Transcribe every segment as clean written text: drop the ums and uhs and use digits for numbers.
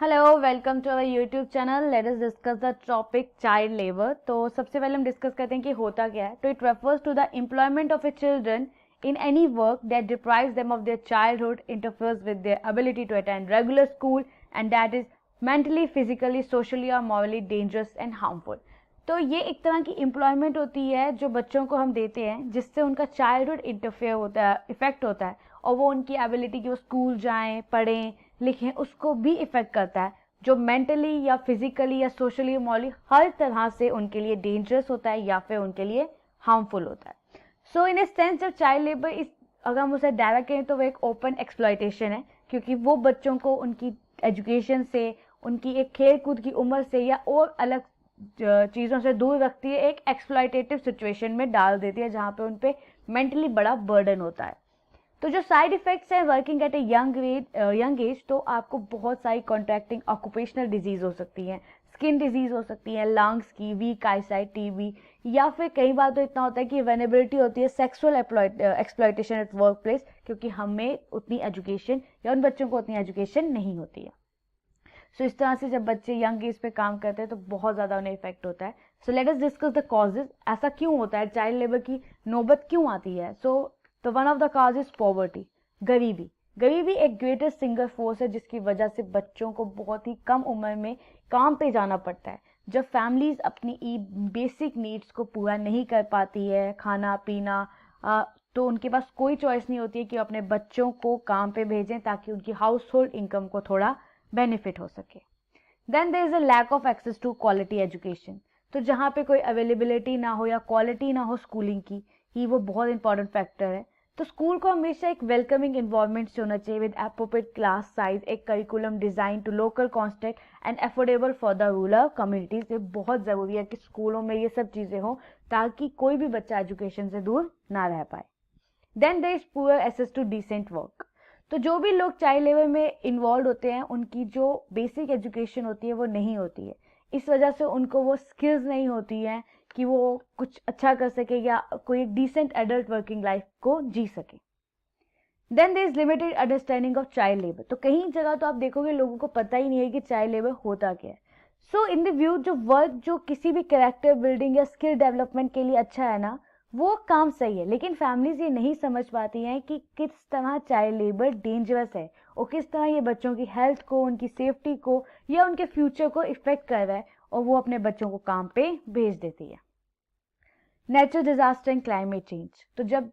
Hello, welcome to our YouTube channel. Let us discuss the topic child labour. तो सबसे पहले हम discuss करते हैं कि होता क्या है। तो it refers to the employment of a children in any work that deprives them of their childhood, interferes with their ability to attend regular school, and that is mentally, physically, socially or morally dangerous and harmful. तो ये एक तरह की employment होती है जो बच्चों को हम देते हैं, जिससे उनका चाइल्डहुड इंटरफेयर होता है, इफेक्ट होता है, और वो उनकी एबिलिटी कि वो स्कूल जाएं, पढ़ें, लिखें, उसको भी इफेक्ट करता है, जो मेंटली या फिजिकली या सोशली मॉरली हर तरह से उनके लिए डेंजरस होता है या फिर उनके लिए हार्मफुल होता है। सो इन ए सेंस जब चाइल्ड लेबर इस अगर हम उसे डायरेक्ट कहें तो वो एक ओपन एक्सप्लॉयटेशन है, क्योंकि वो बच्चों को उनकी एजुकेशन से, उनकी एक खेल कूद की उम्र से या और अलग चीज़ों से दूर रखती है, एक एक्सप्लॉयटेटिव सिचुएशन में डाल देती है जहाँ पे उन पे मेंटली बड़ा बर्डन होता है। तो जो साइड इफेक्ट्स हैं working at a young age, तो आपको बहुत सारी कॉन्ट्रैक्टिंग ऑक्यूपेशनल डिजीज हो सकती हैं, स्किन डिजीज हो सकती है, लंग्स की, वीक आईसाइट, टीबी, या फिर कई बार तो इतना होता है कि वेनेबिलिटी होती है एक्सप्लॉयटेशन एट वर्क प्लेस, क्योंकि हमें उतनी एजुकेशन या उन बच्चों को उतनी एजुकेशन नहीं होती है। सो इस तरह से जब बच्चे यंग एज पे काम करते हैं तो बहुत ज़्यादा उन्हें इफेक्ट होता है। सो let us discuss the causes. ऐसा क्यों होता है, चाइल्ड लेबर की नौबत क्यों आती है? तो one of the cause is poverty, गरीबी। गरीबी एक ग्रेटेस्ट सिंगल फोर्स है जिसकी वजह से बच्चों को बहुत ही कम उम्र में काम पे जाना पड़ता है। जब फैमिलीज अपनी बेसिक नीड्स को पूरा नहीं कर पाती है, खाना पीना, तो उनके पास कोई चॉइस नहीं होती है कि अपने बच्चों को काम पे भेजें ताकि उनकी हाउस होल्ड इनकम को थोड़ा बेनिफिट हो सके। Then there is a lack of access to quality education. तो जहाँ पे कोई अवेलेबिलिटी ना हो या क्वालिटी ना हो स्कूलिंग की, ही वो बहुत इंपॉर्टेंट फैक्टर है। तो स्कूल को हमेशा एक वेलकमिंग इन्वायरमेंट से होना चाहिए विद एप्रोप्रिएट क्लास साइज, एक curriculum design to local contact and affordable for the rural communities. ये बहुत ज़रूरी है कि स्कूलों में ये सब चीज़ें हों ताकि कोई भी बच्चा एजुकेशन से दूर ना रह पाए। Then there is poor access to decent work. तो जो भी लोग चाइल्ड लेबर में इन्वॉल्व होते हैं उनकी जो बेसिक एजुकेशन होती है वो नहीं होती है। इस वजह से उनको वो स्किल्स नहीं होती हैं कि वो कुछ अच्छा कर सके या कोई एक डिसेंट एडल्ट वर्किंग लाइफ को जी सके। Then there is limited understanding of child labour. तो कहीं जगह तो आप देखोगे लोगों को पता ही नहीं है कि चाइल्ड लेबर होता क्या है। सो इन द व्यू जो वर्क जो किसी भी कैरेक्टर बिल्डिंग या स्किल डेवलपमेंट के लिए अच्छा है ना, वो काम सही है, लेकिन फैमिलीज ये नहीं समझ पाती हैं कि किस तरह चाइल्ड लेबर डेंजरस है और किस तरह ये बच्चों की हेल्थ को, उनकी सेफ्टी को या उनके फ्यूचर को इफेक्ट कर रहा है, और वो अपने बच्चों को काम पे भेज देती है। Natural disaster and climate change. तो जब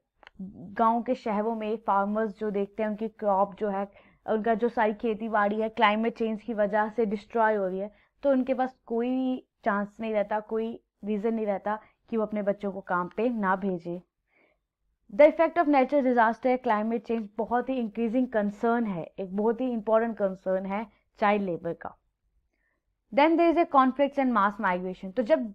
गांव के शहरों में फार्मर्स जो देखते हैं उनकी क्रॉप जो है, उनका जो सारी खेती बाड़ी है क्लाइमेट चेंज की वजह से डिस्ट्रॉय हो रही है, तो उनके पास कोई चांस नहीं रहता, कोई रीज़न नहीं रहता कि वो अपने बच्चों को काम पे ना भेजे। The effect of natural disaster climate change बहुत ही इंक्रीजिंग कंसर्न है, एक बहुत ही इंपॉर्टेंट कंसर्न है चाइल्ड लेबर का। Then there is a conflict and mass migration. तो जब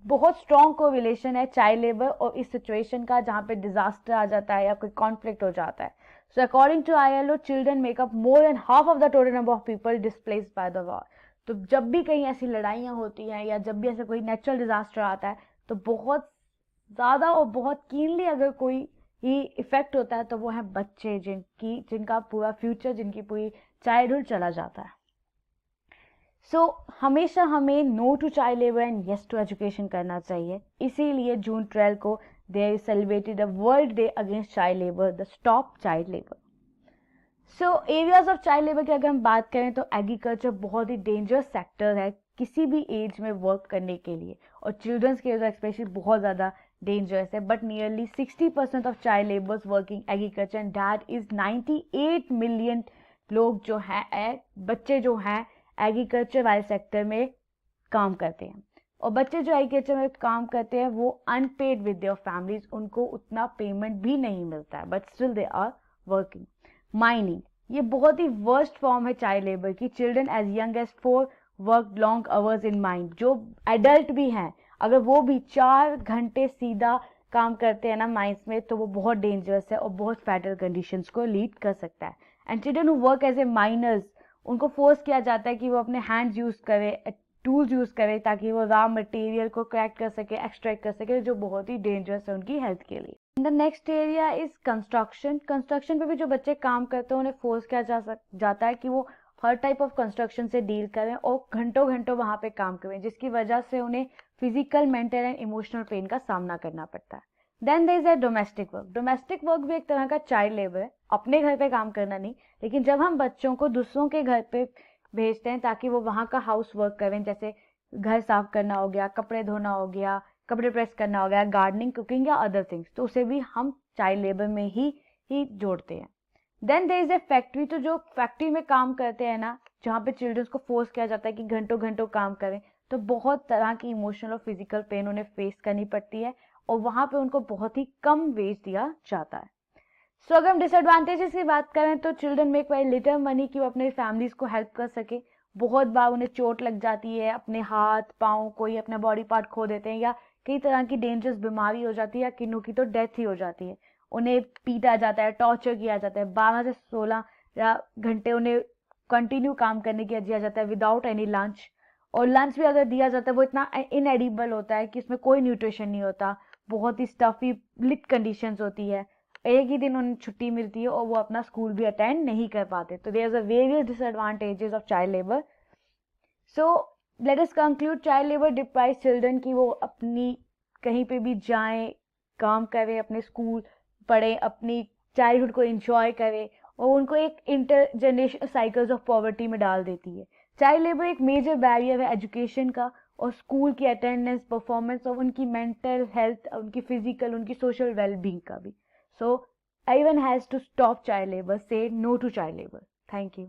बहुत स्ट्रॉन्ग कोरिलेशन है चाइल्ड लेबर और इस सिचुएशन का जहाँ पे डिजास्टर आ जाता है या कोई कॉन्फ्लिक्ट हो जाता है। So according to ILO, children make up more than half of the total number of people displaced by the war. तो जब भी कहीं ऐसी लड़ाइयाँ होती हैं या जब भी ऐसा कोई नेचुरल डिजास्टर आता है, तो बहुत ज़्यादा और बहुत कीनली अगर कोई ही इफेक्ट होता है तो वो है बच्चे, जिनका पूरा फ्यूचर, जिनकी पूरी चाइल्डहुड चला जाता है। सो हमेशा हमें no to child labour and yes to education करना चाहिए। इसीलिए जून 12 को they is celebrated the world day against child labour, the stop child labour. So areas of child labour की अगर हम बात करें तो एग्रीकल्चर बहुत ही डेंजरस सेक्टर है किसी भी एज में वर्क करने के लिए, और चिल्ड्रंस के लिए स्पेशली बहुत ज़्यादा डेंजरस है। But nearly 60% of child labours working agriculture and that is 98 million लोग जो हैं, बच्चे जो हैं एग्रीकल्चर वाले सेक्टर में काम करते हैं। और बच्चे जो एग्रीकल्चर में काम करते हैं वो अनपेड विद देयर फैमिलीज, उनको उतना पेमेंट भी नहीं मिलता है, but still they are working. Mining, ये बहुत ही वर्स्ट फॉर्म है चाइल्ड लेबर की। Children age young age 4 work long hours in mine. जो एडल्ट भी हैं अगर वो भी 4 घंटे सीधा काम करते हैं ना माइंस में, तो वो बहुत डेंजरस है और बहुत फैटल कंडीशंस को लीड कर सकता है। And children who work as a miners, उनको फोर्स किया जाता है कि वो अपने हैंड्स यूज़ करें, टूल्स यूज़ करें ताकि वो रॉ मटेरियल को क्रैक कर सके, एक्सट्रैक्ट कर सके, जो बहुत ही डेंजरस है उनकी हेल्थ के लिए। The next area is construction. Construction पे भी जो बच्चे काम करते हैं उन्हें फोर्स किया जाता है कि वो हर टाइप ऑफ कंस्ट्रक्शन से डील करें और घंटों घंटों वहाँ पे काम करें, जिसकी वजह से उन्हें physical, mental and emotional pain का सामना करना पड़ता है। Then there is a domestic work. Domestic work भी एक तरह का चाइल्ड लेबर है, अपने घर पे काम करना नहीं, लेकिन जब हम बच्चों को दूसरों के घर पे भेजते हैं ताकि वो वहाँ का हाउस वर्क करें, जैसे घर साफ करना हो गया, कपड़े धोना हो गया, कपड़े प्रेस करना हो गया, गार्डनिंग, कुकिंग या अदर थिंग्स, तो उसे भी हम चाइल्ड लेबर में ही जोड़ते हैं। Then there is a factory. तो जो फैक्ट्री में काम करते हैं ना, जहाँ पे चिल्ड्रंस को फोर्स किया जाता है कि घंटों घंटों काम करें, तो बहुत तरह की इमोशनल और फिजिकल पेन उन्हें फेस करनी पड़ती है और वहाँ पे उनको बहुत ही कम वेज दिया जाता है। सो अगर हम डिसएडवांटेजेस की बात करें तो children make very little money कि वो अपने फैमिलीज को हेल्प कर सके। बहुत बार उन्हें चोट लग जाती है, अपने हाथ पाँव, कोई अपना बॉडी पार्ट खो देते हैं, या कई तरह की डेंजरस बीमारी हो जाती है, या किन्नों की तो डेथ ही हो जाती है। उन्हें पीटा जाता है, टॉर्चर किया जाता है, 12 से 16 या घंटे उन्हें कंटिन्यू काम करने के दिया जाता है विदाउट एनी लंच। और लंच भी अगर दिया जाता है वो इतना इनएडिबल होता है कि उसमें कोई न्यूट्रिशन नहीं होता, बहुत ही स्टफी लिट कंडीशंस होती है। एक ही दिन उन्हें छुट्टी मिलती है और वो अपना स्कूल भी अटेंड नहीं कर पाते। तो there is a various disadvantages of child labour. So let us conclude, child labour deprives children की वो अपनी कहीं पे भी जाएं, काम करें, अपने स्कूल पढ़ें, अपनी चाइल्डहुड को एंजॉय करें, और उनको एक inter generation cycles of poverty में डाल देती है। चाइल्ड लेबर एक मेजर बैरियर है एजुकेशन का और स्कूल की अटेंडेंस, परफॉर्मेंस और उनकी मेंटल हेल्थ, उनकी फिजिकल, उनकी सोशल वेलबींग का भी। So everyone has to stop child labor, say no to child labor. Thank you.